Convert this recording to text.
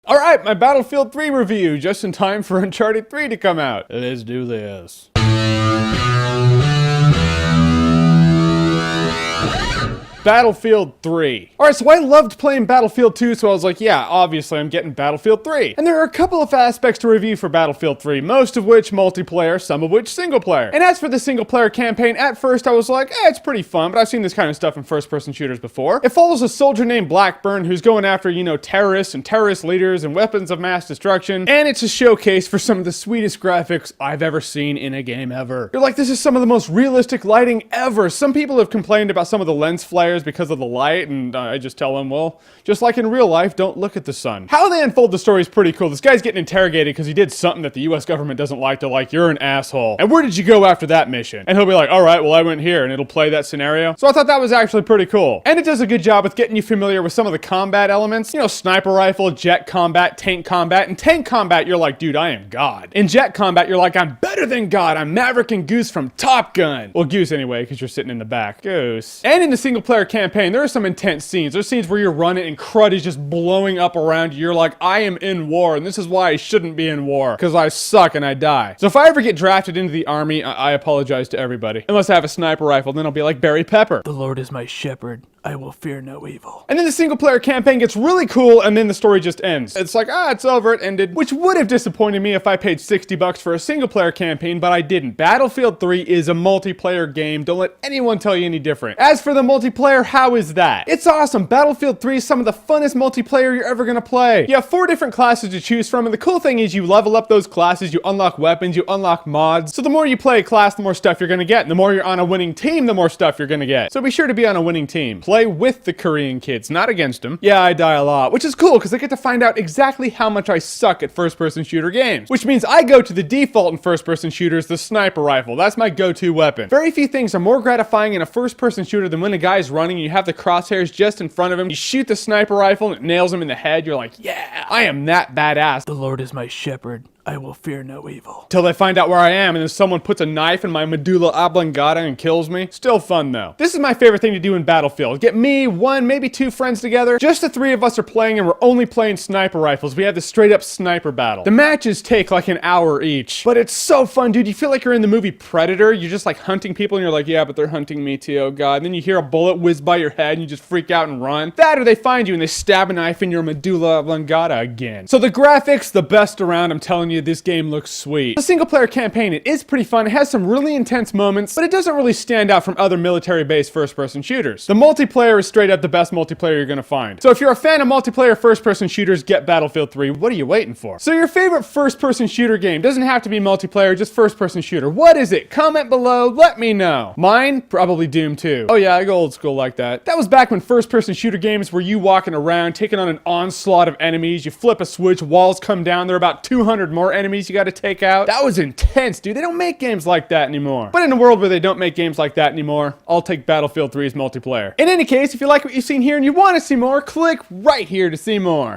Alright, my Battlefield 3 review, just in time for Uncharted 3 to come out. Let's do this. Battlefield 3. Alright, so I loved playing Battlefield 2, so I was like, yeah, obviously I'm getting Battlefield 3. And there are a couple of aspects to review for Battlefield 3, most of which multiplayer, some of which single player. And as for the single player campaign, at first I was like, it's pretty fun, but I've seen this kind of stuff in first-person shooters before. It follows a soldier named Blackburn who's going after, you know, terrorists and terrorist leaders and weapons of mass destruction, and it's a showcase for some of the sweetest graphics I've ever seen in a game ever. You're like, this is some of the most realistic lighting ever. Some people have complained about some of the lens flares because of the light, and I just tell them, well, just like in real life, don't look at the sun. How they unfold the story is pretty cool. This guy's getting interrogated because he did something that the US government doesn't like. They're like, you're an asshole. And where did you go after that mission? And he'll be like, all right, well, I went here, and it'll play that scenario. So I thought that was actually pretty cool. And it does a good job with getting you familiar with some of the combat elements. You know, sniper rifle, jet combat, tank combat. In tank combat, you're like, dude, I am God. In jet combat, you're like, I'm better than God. I'm Maverick and Goose from Top Gun. Well, Goose anyway, because you're sitting in the back. Goose. And in the single player campaign, there are some intense scenes. There's scenes where you're running and crud is just blowing up around you. You're like, I am in war, and this is why I shouldn't be in war, because I suck and I die. So if I ever get drafted into the army, I apologize to everybody. Unless I have a sniper rifle, then I'll be like Barry Pepper. The Lord is my shepherd. I will fear no evil. And then the single player campaign gets really cool, and then the story just ends. It's like, it's over, it ended. Which would have disappointed me if I paid $60 for a single player campaign, but I didn't. Battlefield 3 is a multiplayer game. Don't let anyone tell you any different. As for the multiplayer, how is that? It's awesome. Battlefield 3 is some of the funnest multiplayer you're ever gonna play. You have 4 different classes to choose from, and the cool thing is you level up those classes, you unlock weapons, you unlock mods. So the more you play a class, the more stuff you're gonna get. And the more you're on a winning team, the more stuff you're gonna get. So be sure to be on a winning team. Play with the Korean kids, not against them. Yeah, I die a lot, which is cool because I get to find out exactly how much I suck at first-person shooter games. Which means I go to the default in first-person shooters, the sniper rifle. That's my go-to weapon. Very few things are more gratifying in a first-person shooter than when a guy's running and you have the crosshairs just in front of him. You shoot the sniper rifle and it nails him in the head. You're like, yeah, I am that badass. The Lord is my shepherd. I will fear no evil. Till they find out where I am and then someone puts a knife in my medulla oblongata and kills me. Still fun though. This is my favorite thing to do in Battlefield. Get me, 1, maybe 2 friends together. Just the 3 of us are playing and we're only playing sniper rifles. We have the straight up sniper battle. The matches take like an hour each. But it's so fun, dude. You feel like you're in the movie Predator. You're just like hunting people and you're like, yeah, but they're hunting me too, oh god. And then you hear a bullet whiz by your head and you just freak out and run. That or they find you and they stab a knife in your medulla oblongata again. So the graphics, the best around. I'm telling you, this game looks sweet. The single player campaign, it is pretty fun. It has some really intense moments, but it doesn't really stand out from other military-based first-person shooters. The multiplayer is straight up the best multiplayer you're gonna find. So if you're a fan of multiplayer first-person shooters, get Battlefield 3. What are you waiting for? So your favorite first-person shooter game doesn't have to be multiplayer, just first-person shooter. What is it? Comment below, let me know. Mine? Probably Doom 2. Oh yeah, I go old school like that. That was back when first-person shooter games were you walking around, taking on an onslaught of enemies, you flip a switch, walls come down, there are about 200 more enemies you gotta take out. That was intense, dude. They don't make games like that anymore. But in a world where they don't make games like that anymore, I'll take Battlefield 3's multiplayer. In any case, if you like what you've seen here and you want to see more, click right here to see more.